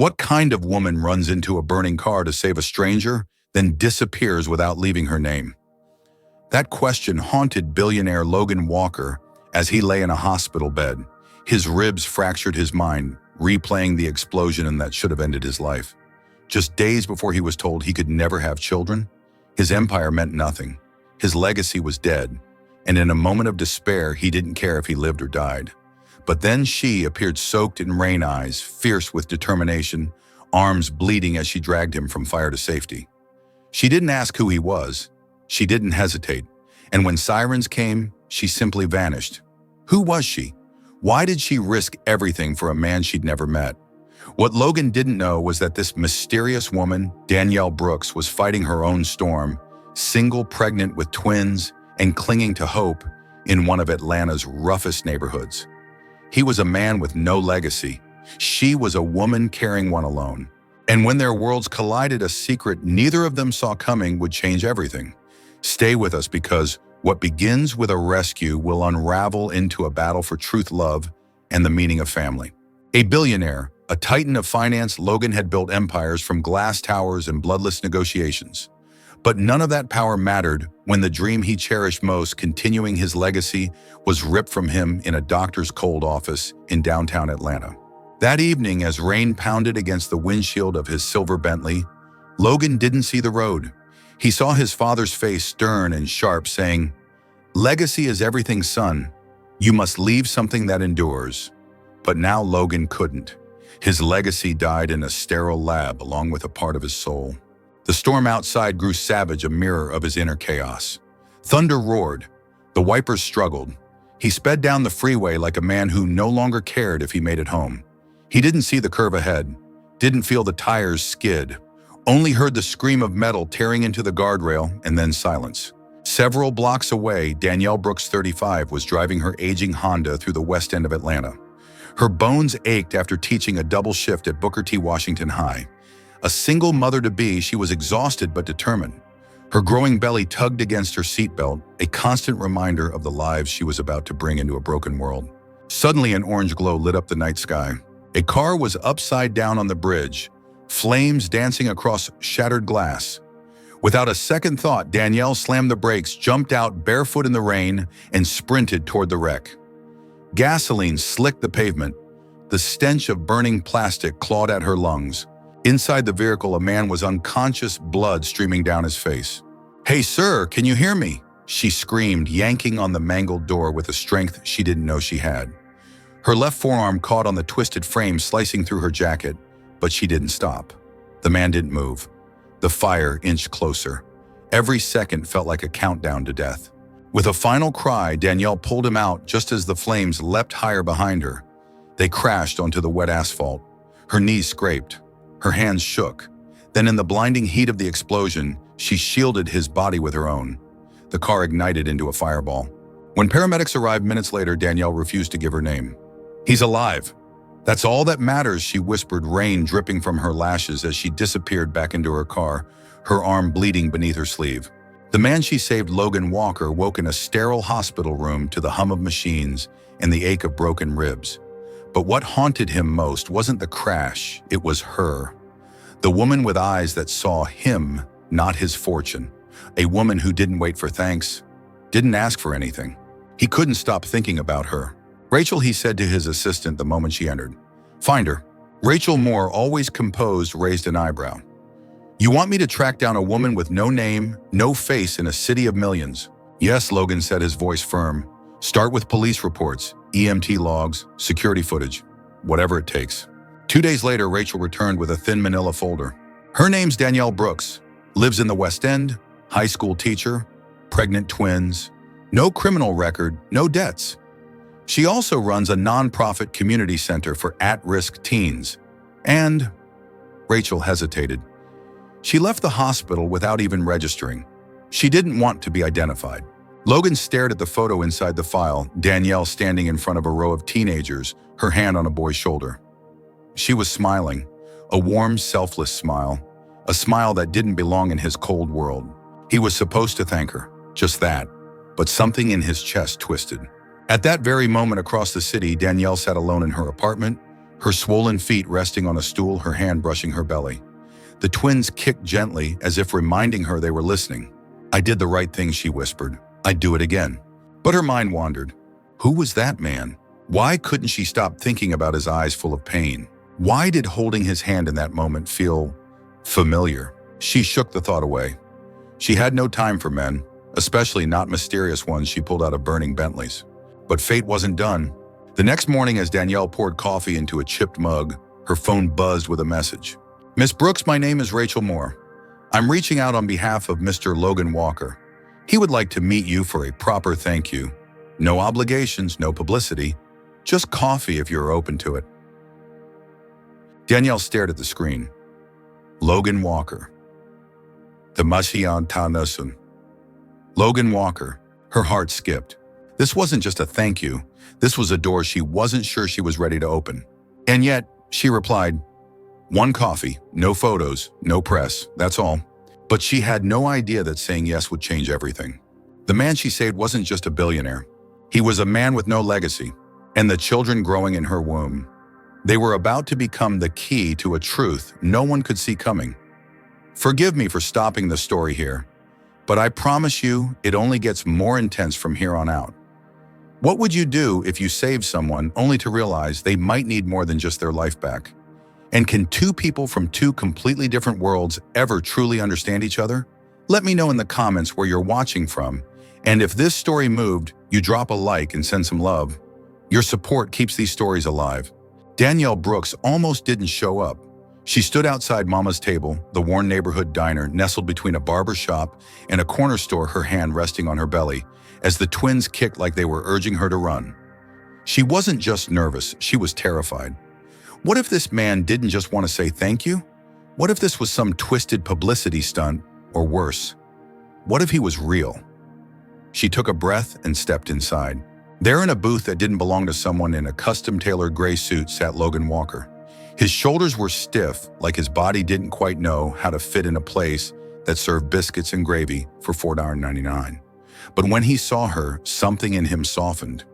What kind of woman runs into a burning car to save a stranger, then disappears without leaving her name? That question haunted billionaire Logan Walker as he lay in a hospital bed. His ribs fractured his mind, replaying the explosion that should have ended his life. Just days before he was told he could never have children, his empire meant nothing. His legacy was dead, and in a moment of despair, he didn't care if he lived or died. But then she appeared soaked in rain eyes, fierce with determination, arms bleeding as she dragged him from fire to safety. She didn't ask who he was. She didn't hesitate. And when sirens came, she simply vanished. Who was she? Why did she risk everything for a man she'd never met? What Logan didn't know was that this mysterious woman, Danielle Brooks, was fighting her own storm, single, pregnant with twins, and clinging to hope in one of Atlanta's roughest neighborhoods. He was a man with no legacy. She was a woman carrying one alone. And when their worlds collided, a secret neither of them saw coming would change everything. Stay with us, because what begins with a rescue will unravel into a battle for truth, love, and the meaning of family. A billionaire, a titan of finance, Logan had built empires from glass towers and bloodless negotiations. But none of that power mattered when the dream he cherished most, continuing his legacy, was ripped from him in a doctor's cold office in downtown Atlanta. That evening, as rain pounded against the windshield of his silver Bentley, Logan didn't see the road. He saw his father's face, stern and sharp, saying, "Legacy is everything, son. You must leave something that endures." But now Logan couldn't. His legacy died in a sterile lab along with a part of his soul. The storm outside grew savage, a mirror of his inner chaos. Thunder roared. The wipers struggled. He sped down the freeway like a man who no longer cared if he made it home. He didn't see the curve ahead, didn't feel the tires skid, only heard the scream of metal tearing into the guardrail, and then silence. Several blocks away, Danielle Brooks, 35, was driving her aging Honda through the west end of Atlanta. Her bones ached after teaching a double shift at Booker T. Washington High. A single mother-to-be, she was exhausted but determined. Her growing belly tugged against her seatbelt, a constant reminder of the lives she was about to bring into a broken world. Suddenly, an orange glow lit up the night sky. A car was upside down on the bridge, flames dancing across shattered glass. Without a second thought, Danielle slammed the brakes, jumped out barefoot in the rain, and sprinted toward the wreck. Gasoline slicked the pavement. The stench of burning plastic clawed at her lungs. Inside the vehicle, a man was unconscious, blood streaming down his face. "Hey, sir, can you hear me?" she screamed, yanking on the mangled door with a strength she didn't know she had. Her left forearm caught on the twisted frame, slicing through her jacket, but she didn't stop. The man didn't move. The fire inched closer. Every second felt like a countdown to death. With a final cry, Danielle pulled him out just as the flames leapt higher behind her. They crashed onto the wet asphalt. Her knees scraped. Her hands shook. Then, in the blinding heat of the explosion, she shielded his body with her own. The car ignited into a fireball. When paramedics arrived minutes later, Danielle refused to give her name. "He's alive. That's all that matters," she whispered, rain dripping from her lashes as she disappeared back into her car, her arm bleeding beneath her sleeve. The man she saved, Logan Walker, woke in a sterile hospital room to the hum of machines and the ache of broken ribs. But what haunted him most wasn't the crash, it was her. The woman with eyes that saw him, not his fortune. A woman who didn't wait for thanks, didn't ask for anything. He couldn't stop thinking about her. "Rachel," he said to his assistant the moment she entered. "Find her." Rachel Moore, always composed, raised an eyebrow. "You want me to track down a woman with no name, no face in a city of millions?" "Yes," Logan said, his voice firm. "Start with police reports, EMT logs, security footage, whatever it takes." 2 days later, Rachel returned with a thin manila folder. "Her name's Danielle Brooks, lives in the West End, high school teacher, pregnant twins, no criminal record, no debts. She also runs a nonprofit community center for at-risk teens. And," Rachel hesitated, "she left the hospital without even registering. She didn't want to be identified." Logan stared at the photo inside the file, Danielle standing in front of a row of teenagers, her hand on a boy's shoulder. She was smiling, a warm, selfless smile, a smile that didn't belong in his cold world. He was supposed to thank her, just that, but something in his chest twisted. At that very moment across the city, Danielle sat alone in her apartment, her swollen feet resting on a stool, her hand brushing her belly. The twins kicked gently, as if reminding her they were listening. "I did the right thing," she whispered. "I'd do it again." But her mind wandered. Who was that man? Why couldn't she stop thinking about his eyes full of pain? Why did holding his hand in that moment feel familiar? She shook the thought away. She had no time for men, especially not mysterious ones she pulled out of burning Bentleys. But fate wasn't done. The next morning, as Danielle poured coffee into a chipped mug, her phone buzzed with a message. "Miss Brooks, my name is Rachel Moore. I'm reaching out on behalf of Mr. Logan Walker. He would like to meet you for a proper thank you. No obligations, no publicity. Just coffee if you're open to it." Danielle stared at the screen. Logan Walker. The Mashian Tanasun. Logan Walker. Her heart skipped. This wasn't just a thank you. This was a door she wasn't sure she was ready to open. And yet, she replied, "One coffee, no photos, no press, that's all." But she had no idea that saying yes would change everything. The man she saved wasn't just a billionaire. He was a man with no legacy, and the children growing in her womb. They were about to become the key to a truth no one could see coming. Forgive me for stopping the story here, but I promise you it only gets more intense from here on out. What would you do if you saved someone only to realize they might need more than just their life back? And can two people from two completely different worlds ever truly understand each other? Let me know in the comments where you're watching from, and if this story moved, you drop a like and send some love. Your support keeps these stories alive. Danielle Brooks almost didn't show up. She stood outside Mama's Table, the worn neighborhood diner nestled between a barber shop and a corner store, her hand resting on her belly, as the twins kicked like they were urging her to run. She wasn't just nervous, she was terrified. What if this man didn't just want to say thank you? What if this was some twisted publicity stunt, or worse? What if he was real? She took a breath and stepped inside. There in a booth that didn't belong to someone in a custom-tailored gray suit sat Logan Walker. His shoulders were stiff, like his body didn't quite know how to fit in a place that served biscuits and gravy for $4.99. But when he saw her, something in him softened.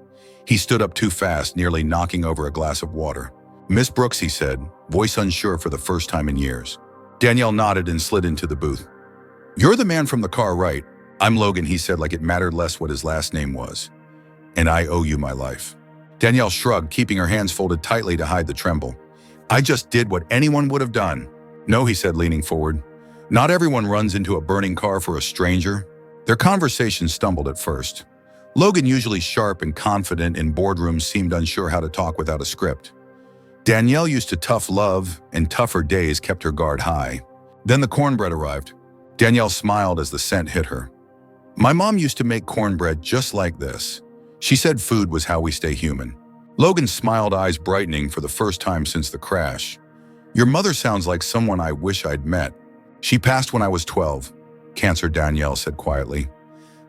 He stood up too fast, nearly knocking over a glass of water. "Miss Brooks," he said, voice unsure for the first time in years. Danielle nodded and slid into the booth. "You're the man from the car, right?" "I'm Logan," he said, like it mattered less what his last name was. "And I owe you my life." Danielle shrugged, keeping her hands folded tightly to hide the tremble. "I just did what anyone would have done." "No," he said, leaning forward. "Not everyone runs into a burning car for a stranger." Their conversation stumbled at first. Logan, usually sharp and confident in boardrooms, seemed unsure how to talk without a script. Danielle, used to tough love and tougher days, kept her guard high. Then the cornbread arrived. Danielle smiled as the scent hit her. "My mom used to make cornbread just like this. She said food was how we stay human." Logan smiled, eyes brightening for the first time since the crash. "Your mother sounds like someone I wish I'd met. She passed when I was 12. Cancer," Danielle said quietly.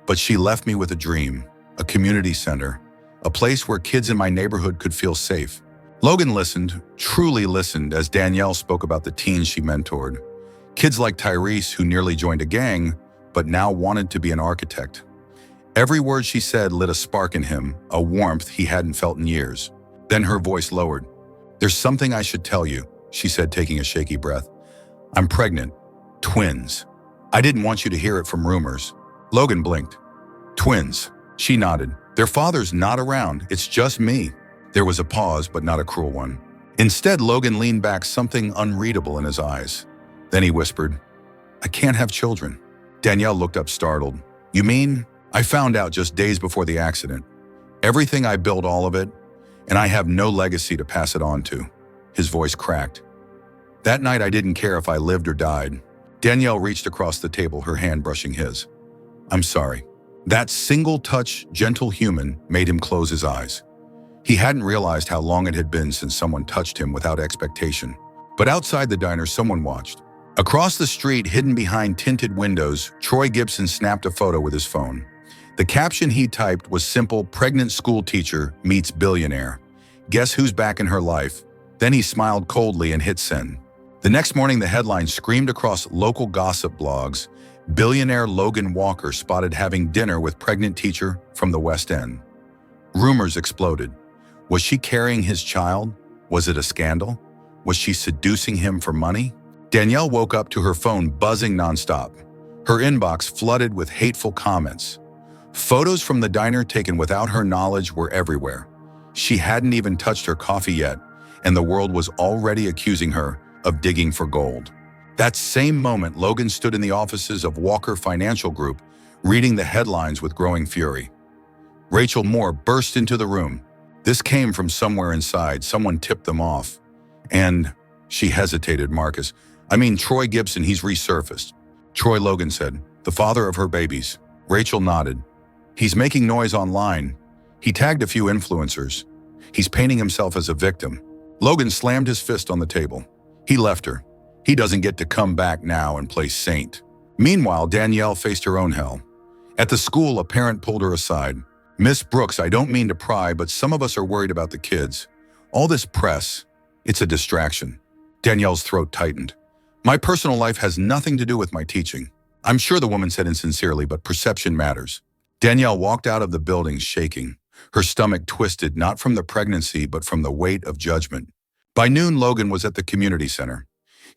"But she left me with a dream, a community center, a place where kids in my neighborhood could feel safe." Logan listened, truly listened, as Danielle spoke about the teens she mentored. Kids like Tyrese, who nearly joined a gang, but now wanted to be an architect. Every word she said lit a spark in him, a warmth he hadn't felt in years. Then her voice lowered. "There's something I should tell you," she said, taking a shaky breath. "I'm pregnant. Twins. I didn't want you to hear it from rumors." Logan blinked. "Twins." She nodded. "Their father's not around. It's just me." There was a pause, but not a cruel one. Instead, Logan leaned back, something unreadable in his eyes. Then he whispered, "I can't have children." Danielle looked up, startled. "You mean?" "I found out just days before the accident. Everything I built, all of it, and I have no legacy to pass it on to." His voice cracked. "That night I didn't care if I lived or died." Danielle reached across the table, her hand brushing his. "I'm sorry." That single touch, gentle human, made him close his eyes. He hadn't realized how long it had been since someone touched him without expectation. But outside the diner, someone watched. Across the street, hidden behind tinted windows, Troy Gibson snapped a photo with his phone. The caption he typed was simple: "Pregnant school teacher meets billionaire. Guess who's back in her life?" Then he smiled coldly and hit send. The next morning, the headline screamed across local gossip blogs: "Billionaire Logan Walker spotted having dinner with pregnant teacher from the West End." Rumors exploded. Was she carrying his child? Was it a scandal? Was she seducing him for money? Danielle woke up to her phone buzzing nonstop. Her inbox flooded with hateful comments. Photos from the diner taken without her knowledge were everywhere. She hadn't even touched her coffee yet, and the world was already accusing her of digging for gold. That same moment, Logan stood in the offices of Walker Financial Group, reading the headlines with growing fury. Rachel Moore burst into the room. This came from somewhere inside. Someone tipped them off. And she hesitated. Troy Gibson, he's resurfaced. Troy, Logan said, the father of her babies. Rachel nodded. He's making noise online. He tagged a few influencers. He's painting himself as a victim. Logan slammed his fist on the table. He left her. He doesn't get to come back now and play saint. Meanwhile, Danielle faced her own hell. At the school, a parent pulled her aside. Miss Brooks, I don't mean to pry, but some of us are worried about the kids. All this press, it's a distraction. Danielle's throat tightened. My personal life has nothing to do with my teaching. I'm sure the woman said insincerely, but perception matters. Danielle walked out of the building shaking. Her stomach twisted, not from the pregnancy, but from the weight of judgment. By noon, Logan was at the community center.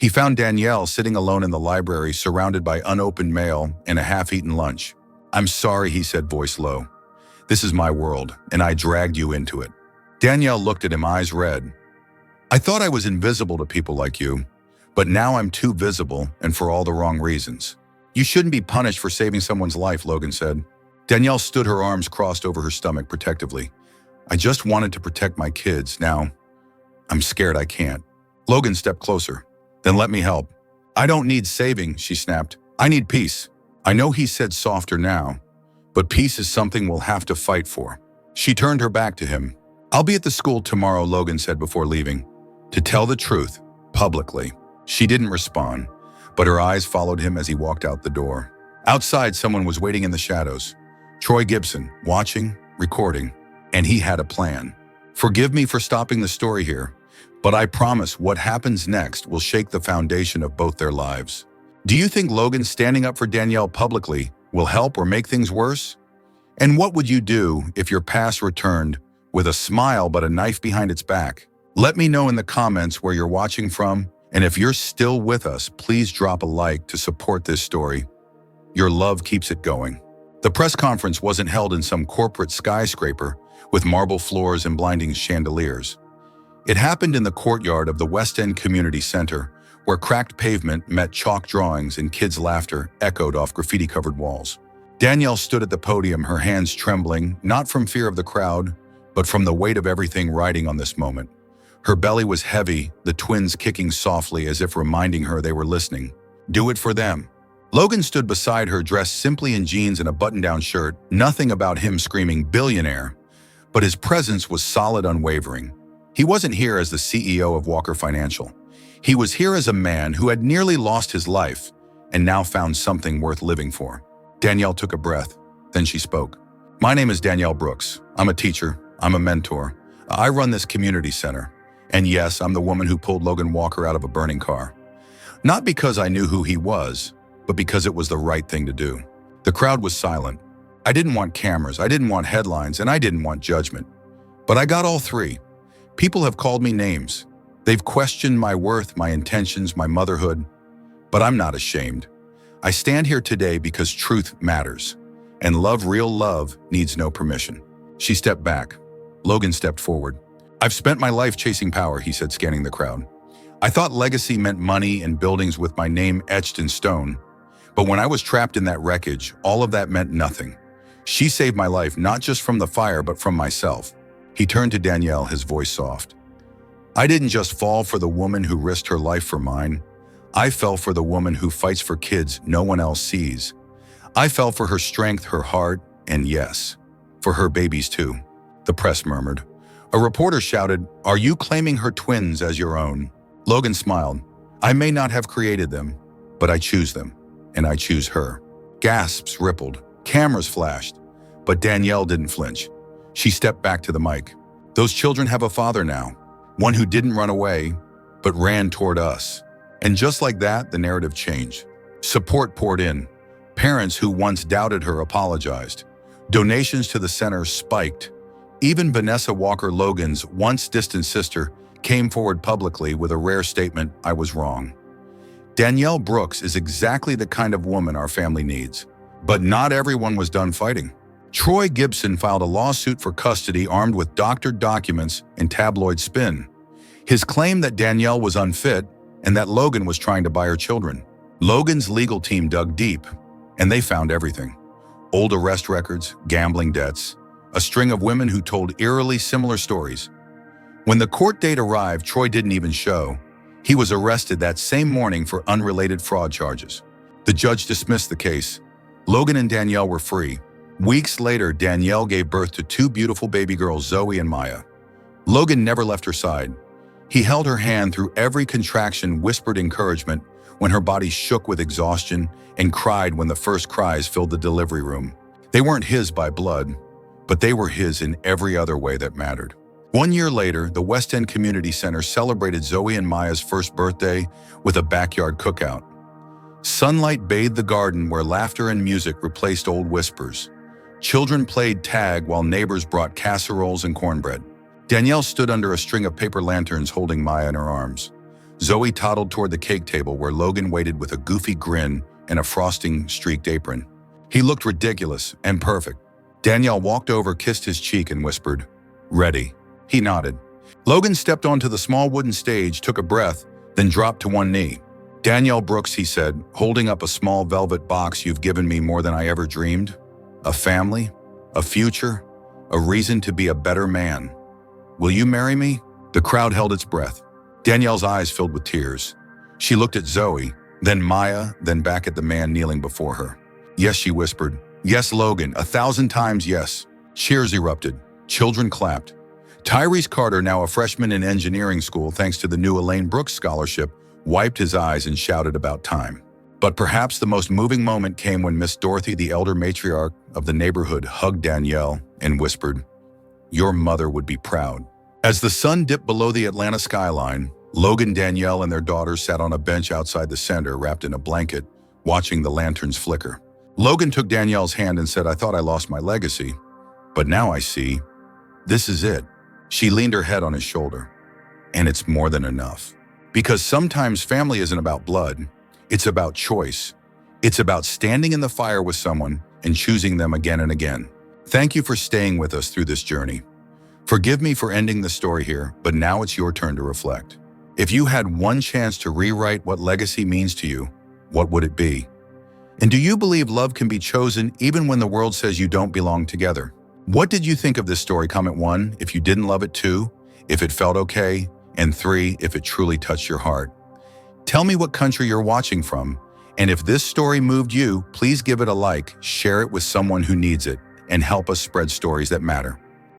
He found Danielle sitting alone in the library, surrounded by unopened mail and a half-eaten lunch. I'm sorry, he said, voice low. This is my world, and I dragged you into it. Danielle looked at him, eyes red. I thought I was invisible to people like you, but now I'm too visible, and for all the wrong reasons. You shouldn't be punished for saving someone's life, Logan said. Danielle stood, her arms crossed over her stomach protectively. I just wanted to protect my kids. Now, I'm scared I can't. Logan stepped closer. Then let me help. I don't need saving, she snapped. I need peace. I know he said softer now, but peace is something we'll have to fight for. She turned her back to him. I'll be at the school tomorrow, Logan said before leaving. To tell the truth, publicly. She didn't respond, but her eyes followed him as he walked out the door. Outside, someone was waiting in the shadows. Troy Gibson, watching, recording, and he had a plan. Forgive me for stopping the story here, but I promise what happens next will shake the foundation of both their lives. Do you think Logan standing up for Danielle publicly will help or make things worse? And what would you do if your past returned with a smile but a knife behind its back? Let me know in the comments where you're watching from, and if you're still with us, please drop a like to support this story. Your love keeps it going. The press conference wasn't held in some corporate skyscraper with marble floors and blinding chandeliers. It happened in the courtyard of the West End Community Center, where cracked pavement met chalk drawings and kids' laughter echoed off graffiti-covered walls. Danielle stood at the podium, her hands trembling, not from fear of the crowd, but from the weight of everything riding on this moment. Her belly was heavy, the twins kicking softly as if reminding her they were listening. Do it for them. Logan stood beside her, dressed simply in jeans and a button-down shirt, nothing about him screaming billionaire, but his presence was solid, unwavering. He wasn't here as the CEO of Walker Financial. He was here as a man who had nearly lost his life and now found something worth living for. Danielle took a breath, then she spoke. My name is Danielle Brooks. I'm a teacher. I'm a mentor. I run this community center. And yes, I'm the woman who pulled Logan Walker out of a burning car. Not because I knew who he was, but because it was the right thing to do. The crowd was silent. I didn't want cameras, I didn't want headlines, and I didn't want judgment. But I got all three. People have called me names. They've questioned my worth, my intentions, my motherhood. But I'm not ashamed. I stand here today because truth matters. And love, real love, needs no permission. She stepped back. Logan stepped forward. I've spent my life chasing power, he said, scanning the crowd. I thought legacy meant money and buildings with my name etched in stone. But when I was trapped in that wreckage, all of that meant nothing. She saved my life, not just from the fire, but from myself. He turned to Danielle, his voice soft. I didn't just fall for the woman who risked her life for mine. I fell for the woman who fights for kids no one else sees. I fell for her strength, her heart, and yes, for her babies too. The press murmured. A reporter shouted, "Are you claiming her twins as your own?" Logan smiled. I may not have created them, but I choose them. And I choose her. Gasps rippled, cameras flashed, but Danielle didn't flinch. She stepped back to the mic. Those children have a father now, one who didn't run away, but ran toward us. And just like that, the narrative changed. Support poured in. Parents who once doubted her apologized. Donations to the center spiked. Even Vanessa Walker, Logan's once distant sister, came forward publicly with a rare statement, "I was wrong." Danielle Brooks is exactly the kind of woman our family needs. But not everyone was done fighting. Troy Gibson filed a lawsuit for custody armed with doctored documents and tabloid spin. His claim that Danielle was unfit and that Logan was trying to buy her children. Logan's legal team dug deep, and they found everything. Old arrest records, gambling debts, a string of women who told eerily similar stories. When the court date arrived, Troy didn't even show. He was arrested that same morning for unrelated fraud charges. The judge dismissed the case. Logan and Danielle were free. Weeks later, Danielle gave birth to two beautiful baby girls, Zoe and Maya. Logan never left her side. He held her hand through every contraction, whispered encouragement when her body shook with exhaustion, and cried when the first cries filled the delivery room. They weren't his by blood, but they were his in every other way that mattered. 1 year later, the West End Community Center celebrated Zoe and Maya's first birthday with a backyard cookout. Sunlight bathed the garden where laughter and music replaced old whispers. Children played tag while neighbors brought casseroles and cornbread. Danielle stood under a string of paper lanterns holding Maya in her arms. Zoe toddled toward the cake table where Logan waited with a goofy grin and a frosting-streaked apron. He looked ridiculous and perfect. Danielle walked over, kissed his cheek, and whispered, "Ready." He nodded. Logan stepped onto the small wooden stage, took a breath, then dropped to one knee. "Danielle Brooks," he said, holding up a small velvet box, "you've given me more than I ever dreamed. A family, a future, a reason to be a better man. Will you marry me?" The crowd held its breath. Danielle's eyes filled with tears. She looked at Zoe, then Maya, then back at the man kneeling before her. "Yes," she whispered. "Yes, Logan, 1,000 times yes." Cheers erupted. Children clapped. Tyrese Carter, now a freshman in engineering school thanks to the new Elaine Brooks scholarship, wiped his eyes and shouted about time. But perhaps the most moving moment came when Miss Dorothy, the elder matriarch of the neighborhood, hugged Danielle and whispered, "Your mother would be proud." As the sun dipped below the Atlanta skyline, Logan, Danielle, and their daughter sat on a bench outside the center, wrapped in a blanket, watching the lanterns flicker. Logan took Danielle's hand and said, "I thought I lost my legacy, but now I see. This is it." She leaned her head on his shoulder. "And it's more than enough." Because sometimes family isn't about blood, it's about choice. It's about standing in the fire with someone and choosing them again and again. Thank you for staying with us through this journey. Forgive me for ending the story here, but now it's your turn to reflect. If you had one chance to rewrite what legacy means to you, what would it be? And do you believe love can be chosen even when the world says you don't belong together? What did you think of this story? Comment 1 if you didn't love it, 2 if it felt okay, and 3 if it truly touched your heart. Tell me what country you're watching from, and if this story moved you, please give it a like, share it with someone who needs it, and help us spread stories that matter.